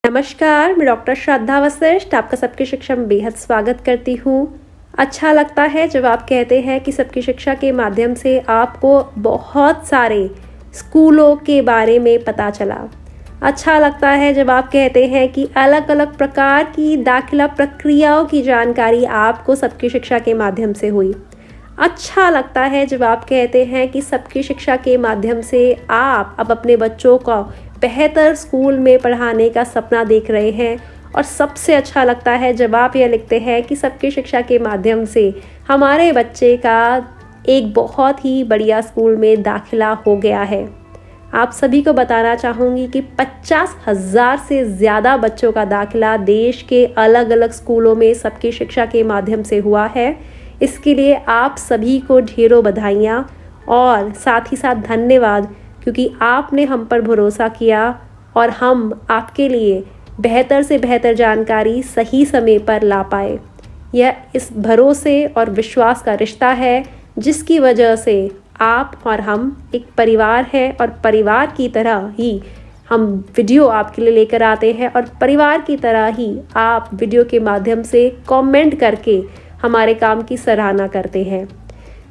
नमस्कार, मैं डॉक्टर श्रद्धा वशिष्ठ आपका सबकी शिक्षा में बेहद स्वागत करती हूँ। अच्छा लगता है जब आप कहते हैं कि सबकी शिक्षा के माध्यम से आपको बहुत सारे स्कूलों के बारे में पता चला। अच्छा लगता है जब आप कहते हैं कि अलग अलग प्रकार की दाखिला प्रक्रियाओं की जानकारी आपको सबकी शिक्षा के माध्यम से हुई। अच्छा लगता है जब आप कहते हैं कि सबकी शिक्षा के माध्यम से आप अब अपने बच्चों को बेहतर स्कूल में पढ़ाने का सपना देख रहे हैं। और सबसे अच्छा लगता है जब आप यह लिखते हैं कि सबकी शिक्षा के माध्यम से हमारे बच्चे का एक बहुत ही बढ़िया स्कूल में दाखिला हो गया है। आप सभी को बताना चाहूँगी कि 50,000 से ज़्यादा बच्चों का दाखिला देश के अलग अलग स्कूलों में सबकी शिक्षा के माध्यम से हुआ है। इसके लिए आप सभी को ढेरों बधाइयाँ और साथ ही साथ धन्यवाद, क्योंकि आपने हम पर भरोसा किया और हम आपके लिए बेहतर से बेहतर जानकारी सही समय पर ला पाए। यह इस भरोसे और विश्वास का रिश्ता है जिसकी वजह से आप और हम एक परिवार हैं और परिवार की तरह ही हम वीडियो आपके लिए लेकर आते हैं और परिवार की तरह ही आप वीडियो के माध्यम से कमेंट करके हमारे काम की सराहना करते हैं।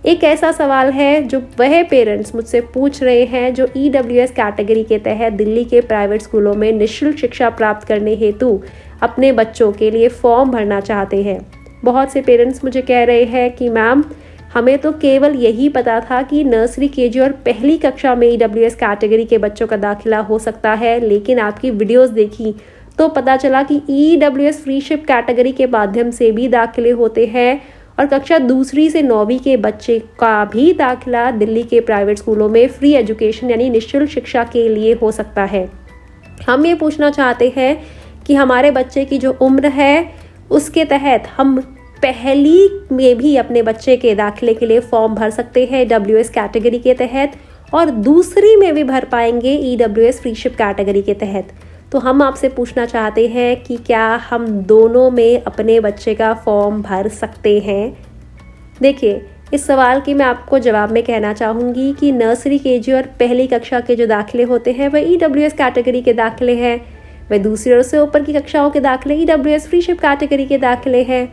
एक ऐसा सवाल है जो वह पेरेंट्स मुझसे पूछ रहे हैं जो EWS कैटेगरी के तहत दिल्ली के प्राइवेट स्कूलों में निःशुल्क शिक्षा प्राप्त करने हेतु अपने बच्चों के लिए फॉर्म भरना चाहते हैं। बहुत से पेरेंट्स मुझे कह रहे हैं कि मैम, हमें तो केवल यही पता था कि नर्सरी, केजी और पहली कक्षा में EWS कैटेगरी के बच्चों का दाखिला हो सकता है, लेकिन आपकी वीडियोस देखी तो पता चला कि EWS फ्रीशिप कैटेगरी के माध्यम से भी दाखिले होते हैं और कक्षा दूसरी से 9वीं के बच्चे का भी दाखिला दिल्ली के प्राइवेट स्कूलों में फ्री एजुकेशन यानी निःशुल्क शिक्षा के लिए हो सकता है। हम ये पूछना चाहते हैं कि हमारे बच्चे की जो उम्र है उसके तहत हम पहली में भी अपने बच्चे के दाखिले के लिए फॉर्म भर सकते हैं EWS कैटेगरी के तहत और दूसरी में भी भर पाएंगे EWS फ्रीशिप कैटेगरी के तहत। तो हम आपसे पूछना चाहते हैं कि क्या हम दोनों में अपने बच्चे का फॉर्म भर सकते हैं? देखिए, इस सवाल की मैं आपको जवाब में कहना चाहूँगी कि नर्सरी, केजी और पहली कक्षा के जो दाखिले होते हैं वह EWS कैटेगरी के दाखिले हैं। वह दूसरी और से ऊपर की कक्षाओं के दाखिले EWS फ्रीशिप कैटेगरी के दाखिले हैं।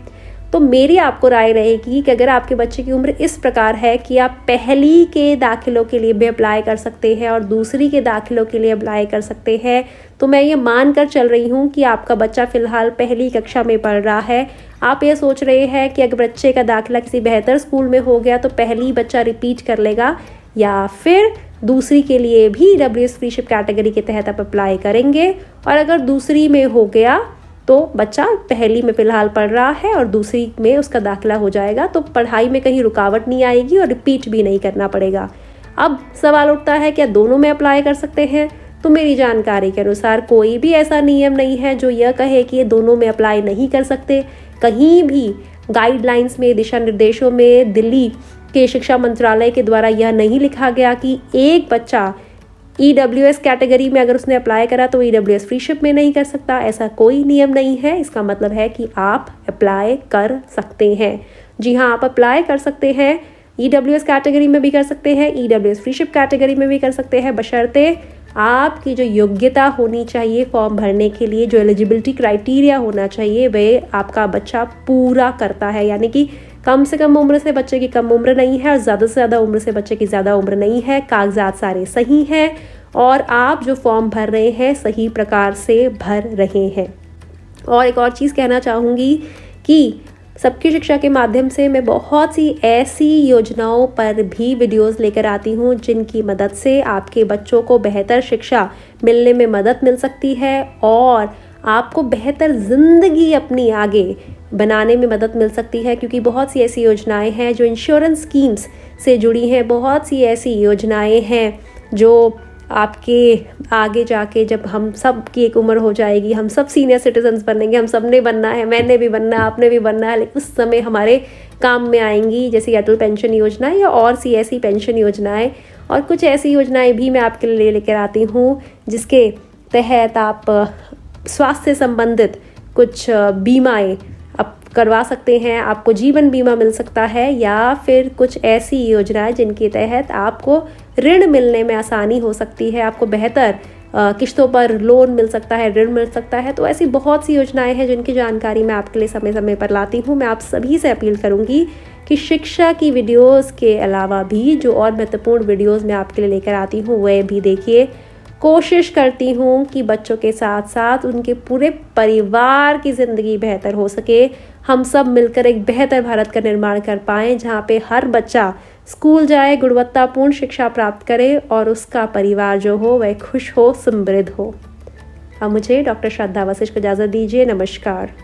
तो मेरी आपको राय रहेगी कि अगर आपके बच्चे की उम्र इस प्रकार है कि आप पहली के दाखिलों के लिए भी अप्लाई कर सकते हैं और दूसरी के दाखिलों के लिए अप्लाई कर सकते हैं, तो मैं ये मान कर चल रही हूँ कि आपका बच्चा फ़िलहाल पहली कक्षा में पढ़ रहा है। आप ये सोच रहे हैं कि अगर बच्चे का दाखिला किसी बेहतर स्कूल में हो गया तो पहली बच्चा रिपीट कर लेगा या फिर दूसरी के लिए भी EWS फ्रीशिप कैटेगरी के तहत आप अप्लाई करेंगे। और अगर दूसरी में हो गया तो बच्चा पहली में फ़िलहाल पढ़ रहा है और दूसरी में उसका दाखिला हो जाएगा, तो पढ़ाई में कहीं रुकावट नहीं आएगी और रिपीट भी नहीं करना पड़ेगा। अब सवाल उठता है क्या दोनों में अप्लाई कर सकते हैं? तो मेरी जानकारी के अनुसार कोई भी ऐसा नियम नहीं है जो यह कहे कि ये दोनों में अप्लाई नहीं कर सकते। कहीं भी गाइडलाइंस में, दिशा निर्देशों में दिल्ली के शिक्षा मंत्रालय के द्वारा यह नहीं लिखा गया कि एक बच्चा EWS कैटेगरी में अगर उसने अप्लाई करा तो EWS फ्रीशिप में नहीं कर सकता। ऐसा कोई नियम नहीं है। इसका मतलब है कि आप अप्लाई कर सकते हैं। जी हाँ, आप अप्लाई कर सकते हैं। EWS कैटेगरी में भी कर सकते हैं, EWS फ्रीशिप कैटेगरी में भी कर सकते हैं, बशर्ते आपकी जो योग्यता होनी चाहिए फॉर्म भरने के लिए, जो एलिजिबिलिटी क्राइटेरिया होना चाहिए, वह आपका बच्चा पूरा करता है। यानी कि कम से कम उम्र से बच्चे की कम उम्र नहीं है और ज़्यादा से ज़्यादा उम्र से बच्चे की ज़्यादा उम्र नहीं है। कागजात सारे सही हैं और आप जो फॉर्म भर रहे हैं सही प्रकार से भर रहे हैं। और एक और चीज़ कहना चाहूँगी कि सबकी शिक्षा के माध्यम से मैं बहुत सी ऐसी योजनाओं पर भी वीडियोस लेकर आती हूँ जिनकी मदद से आपके बच्चों को बेहतर शिक्षा मिलने में मदद मिल सकती है और आपको बेहतर ज़िंदगी अपनी आगे बनाने में मदद मिल सकती है। क्योंकि बहुत सी ऐसी योजनाएं हैं जो इंश्योरेंस स्कीम्स से जुड़ी हैं, बहुत सी ऐसी योजनाएं हैं जो आपके आगे जाके जब हम सब की एक उम्र हो जाएगी, हम सब सीनियर सिटीजन्स बनेंगे, हम सब ने बनना है, मैंने भी बनना है, आपने भी बनना है, लेकिन उस समय हमारे काम में आएंगी, जैसे अटल पेंशन योजना या और सी ऐसी पेंशन योजनाएं। और कुछ ऐसी योजनाएं भी मैं आपके लिए लेकर आती हूँ जिसके तहत आप स्वास्थ्य संबंधित कुछ बीमाएँ आप करवा सकते हैं। आपको जीवन बीमा मिल सकता है या फिर कुछ ऐसी योजनाएं जिनके तहत आपको ऋण मिलने में आसानी हो सकती है, आपको बेहतर किस्तों पर लोन मिल सकता है, ऋण मिल सकता है। तो ऐसी बहुत सी योजनाएं हैं जिनकी जानकारी मैं आपके लिए समय समय पर लाती हूँ। मैं आप सभी से अपील करूँगी कि शिक्षा की वीडियोस के अलावा भी जो और महत्वपूर्ण वीडियोस मैं आपके लिए लेकर आती हूँ वह भी देखिए। कोशिश करती हूँ कि बच्चों के साथ साथ उनके पूरे परिवार की ज़िंदगी बेहतर हो सके, हम सब मिलकर एक बेहतर भारत का निर्माण कर पाएँ जहाँ पे हर बच्चा स्कूल जाए, गुणवत्तापूर्ण शिक्षा प्राप्त करे और उसका परिवार जो हो वह खुश हो, समृद्ध हो। अब मुझे डॉक्टर श्रद्धा वशिष्ठ को इजाज़त दीजिए। नमस्कार।